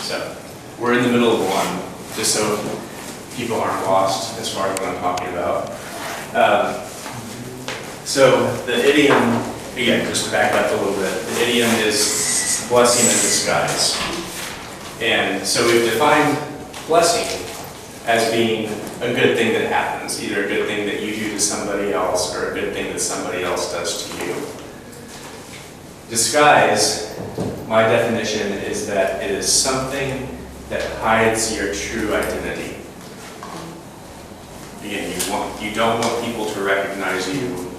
So we're in the middle of one, just so people aren't lost as far as what I'm talking about. So the idiom, again, just to back up a little bit, the idiom is blessing in disguise. And so we've defined blessing as being a good thing that happens, either a good thing that you do to somebody else or a good thing that somebody else does to you. Disguise, my definition is that it is something that hides your true identity. Again, you don't want people to recognize you.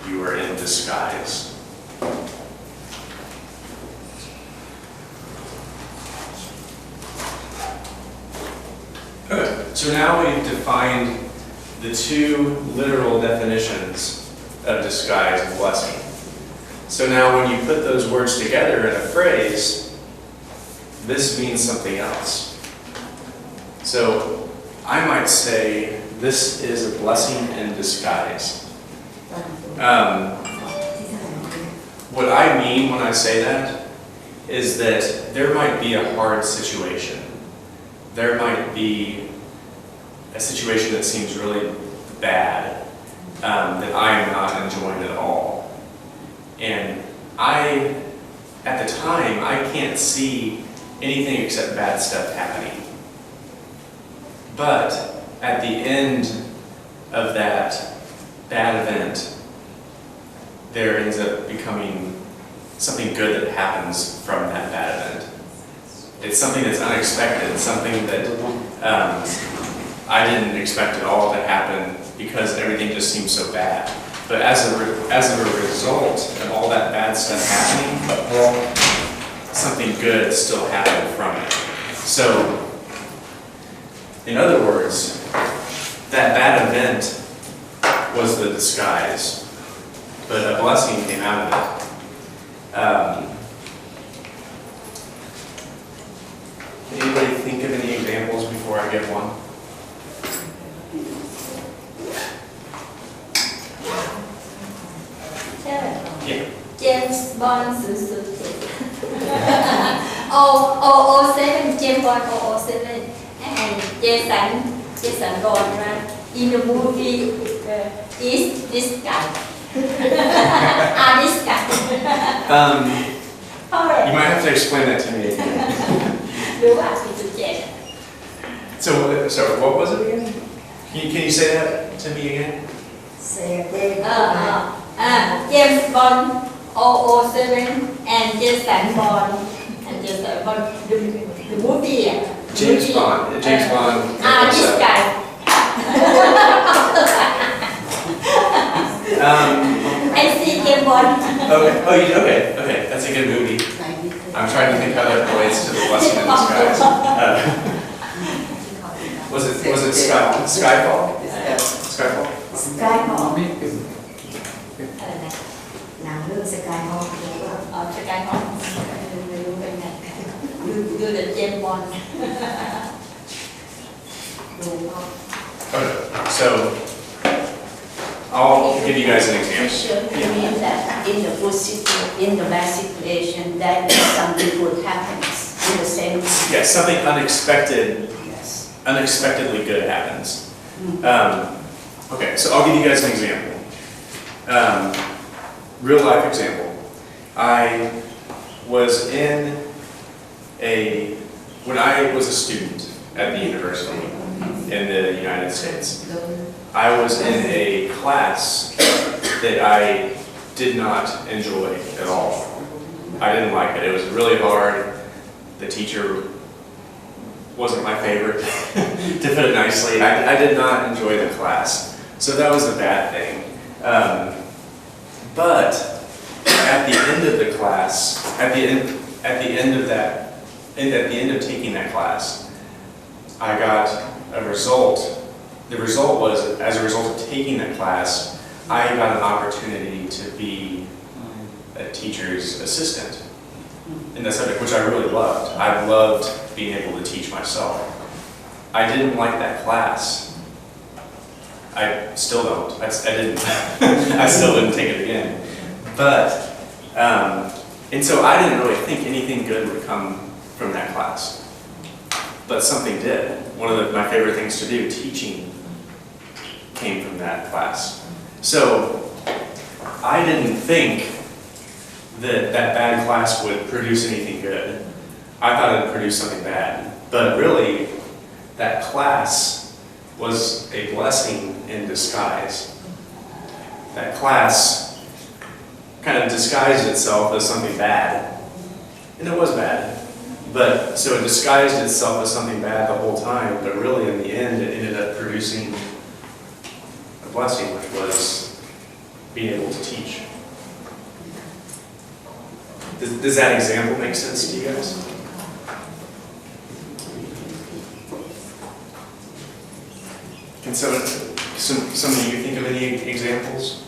You are in disguise. Okay, so now we've defined the two literal definitions of disguise and blessing. So now when you put those words together in a phrase, this means something else. So I might say, this is a blessing in disguise. What I mean when I say that is that there might be a hard situation. There might be a situation that seems really bad, that I am not enjoying at all. And at the time, I can't see anything except bad stuff happening. But at the end of that bad event, there ends up becoming something good that happens from that bad event. It's something that's unexpected, something that I didn't expect at all to happen because everything just seems so bad. But as a result of all that bad stuff happening, something good still happened from it. So, in other words, that bad event was the disguise, but a blessing came out of it. Can anybody think of any examples before I give one? Yeah. James Bond 007. 007, James Bond 007, and Jason Bond, right? In the movie, is this guy? This guy. You might have to explain that to me again. So what was it again? Can you say that to me again? James Bond 007 and Jason Bond the movie. James Bond. James Bond. This guy. I see James Bond. Okay. Oh, you okay? Okay, that's a good movie. I'm trying to think how that relates to the blessing in disguise. Was it Skyfall? Skyfall. Skyfall. หนังเรื่อง Skyfall ไม่รู้เป็นไงดูแต่เจมส์บอนด์ Okay, so I'll give you guys an example. You mean that in the good situation, in the bad situation, that something good happens in the same time? Yes, something unexpected, Yes. unexpectedly good happens. Okay, so I'll give you guys an example. Real life example. I was when I was a student at the university in the United States, I was in a class that I did not enjoy at all. I didn't like it. It was really hard. The teacher wasn't my favorite, to put it nicely. I did not enjoy the class. So that was a bad thing. But at the end of the class, at the end of taking that class, I got a result. The result was, as a result of taking that class, I got an opportunity to be a teacher's assistant in that subject, which I really loved. I loved being able to teach myself. I didn't like that class. I still don't. I didn't. I still didn't take it again. But, and so I didn't really think anything good would come from that class. but something did. One of my favorite things to do, teaching, came from that class. So I didn't think that that bad class would produce anything good. I thought it would produce something bad. But really, that class was a blessing in disguise. That class kind of disguised itself as something bad. And it was bad. But so it disguised itself as something bad the whole time, but really in the end it ended up producing a blessing, which was being able to teach. Does that example make sense to you guys? Can some of you think of any examples?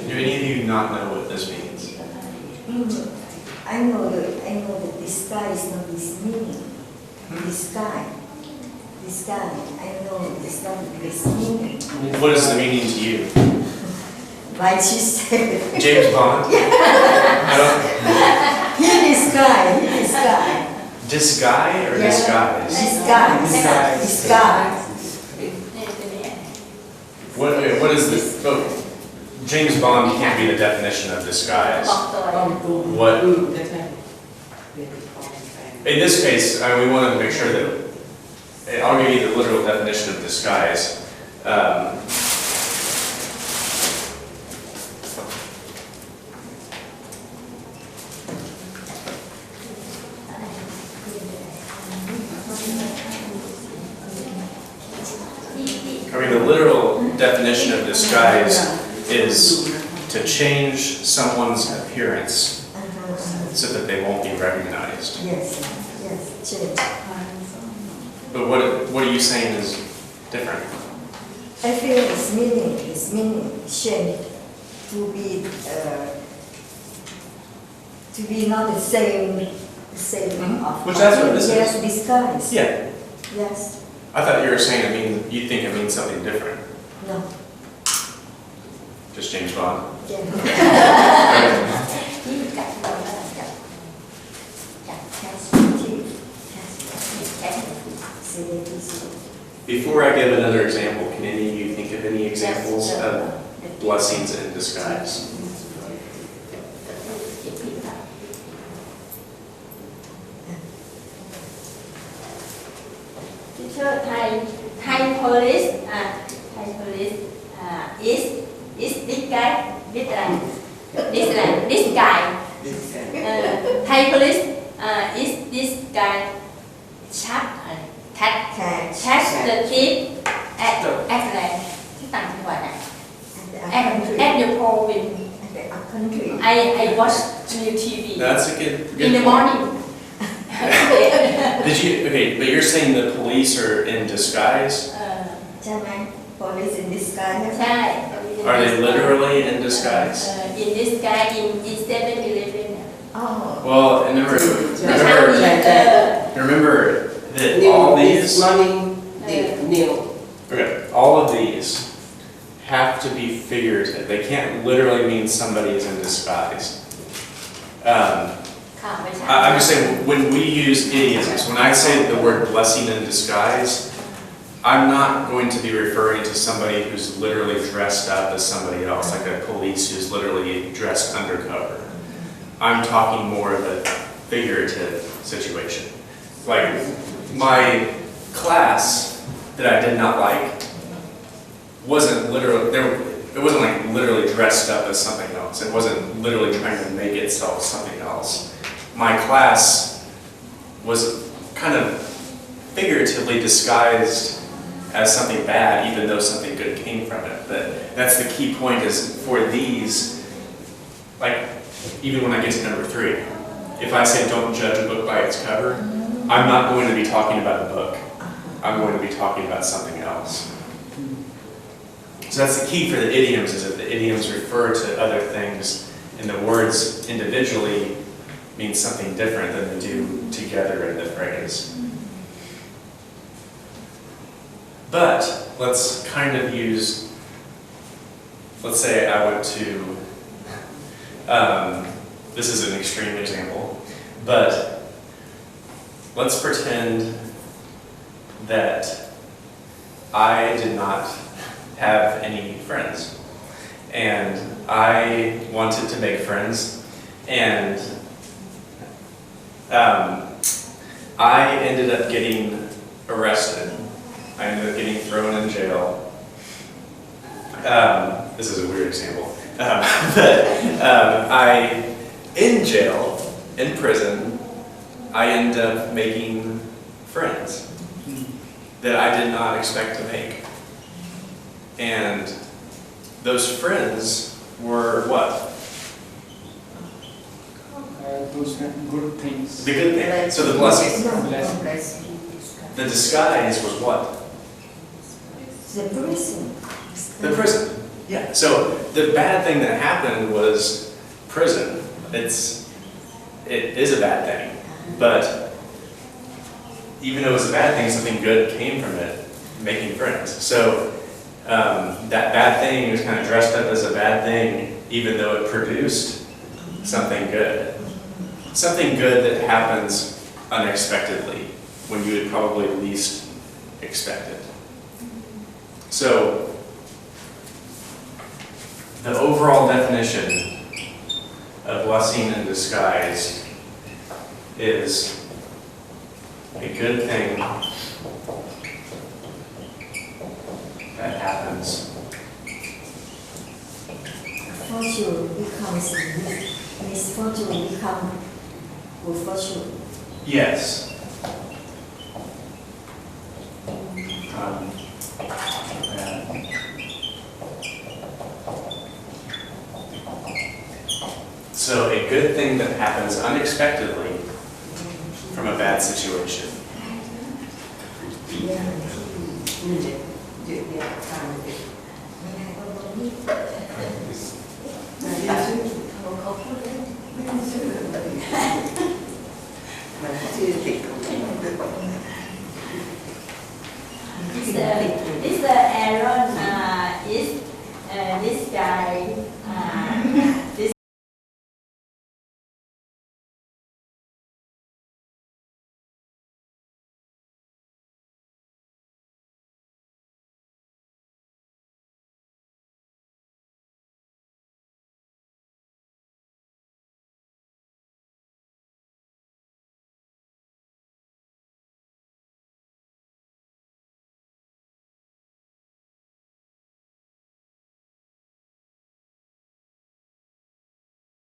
Do any of you not know what this means? I know that this sky is not this meaning. This sky, I know it's not this meaning. What is the meaning to you? Like she said. James Bond? I don't. He is sky. Disguise or disguise? Disguise. What is this? Oh, James Bond can't be the definition of disguise. What? In this case, we want to make sure that I'll give you the literal definition of disguise. The literal definition of disguise is to change someone's appearance so that they won't be recognized. Yes, change. But what are you saying is different? I feel its meaning changed to be not the same of. Which that's what this is. Yes, disguise. Yeah. Yes. I thought you were saying you think it means something different. No. Just James Bond? Yeah. Before I give another example, can any of you think of any examples of blessings in disguise? Teacher, Thai police is this guy, this guy. Thai police is this guy catch the thief atที่ต่างจังหวัดอะat the province. I watch new TV That's a good in the morning. But you're saying the police are in disguise? ใช่ไหม police in disguise ใช่ Are they literally in disguise? In disguise in 7-Eleven. Oh. Well, remember that all these, all of these have to be figurative. They can't literally mean somebody is in disguise. I'm just saying, when we use idioms, when I say the word blessing in disguise, I'm not going to be referring to somebody who's literally dressed up as somebody else, like a police who's literally dressed undercover. I'm talking more of a figurative situation. Like, my class that I did not like wasn't literally, it wasn't like literally dressed up as something else. It wasn't literally trying to make itself something else. My class was kind of figuratively disguised as something bad, even though something good came from it. But that's the key point, is for these, like, even when I get to number 3, if I say don't judge a book by its cover, I'm not going to be talking about a book. I'm going to be talking about something else. So that's the key for the idioms, is that the idioms refer to other things, and the words individually mean something different than they do together in the phrase. But let's kind of use, let's say I went to, this is an extreme example, but let's pretend that I did not have any friends, and I wanted to make friends, and I ended up getting arrested. I ended up getting thrown in jail. This is a weird example. In jail, in prison, I ended up making friends that I did not expect to make. And those friends were what? Those good things. The good thing. So the blessing. Blessing. The disguise was what? The prison. The prison. Yeah. So the bad thing that happened was prison. It is a bad thing, but even though it was a bad thing, something good came from it, making friends. So that bad thing was kind of dressed up as a bad thing, even though it produced something good. Something good that happens unexpectedly, when you would probably least expect it. So, the overall definition of blessing in disguise is a good thing that happens. Fortune becomes misfortune become good fortune. Yes. So a good thing that happens unexpectedly from a bad situation.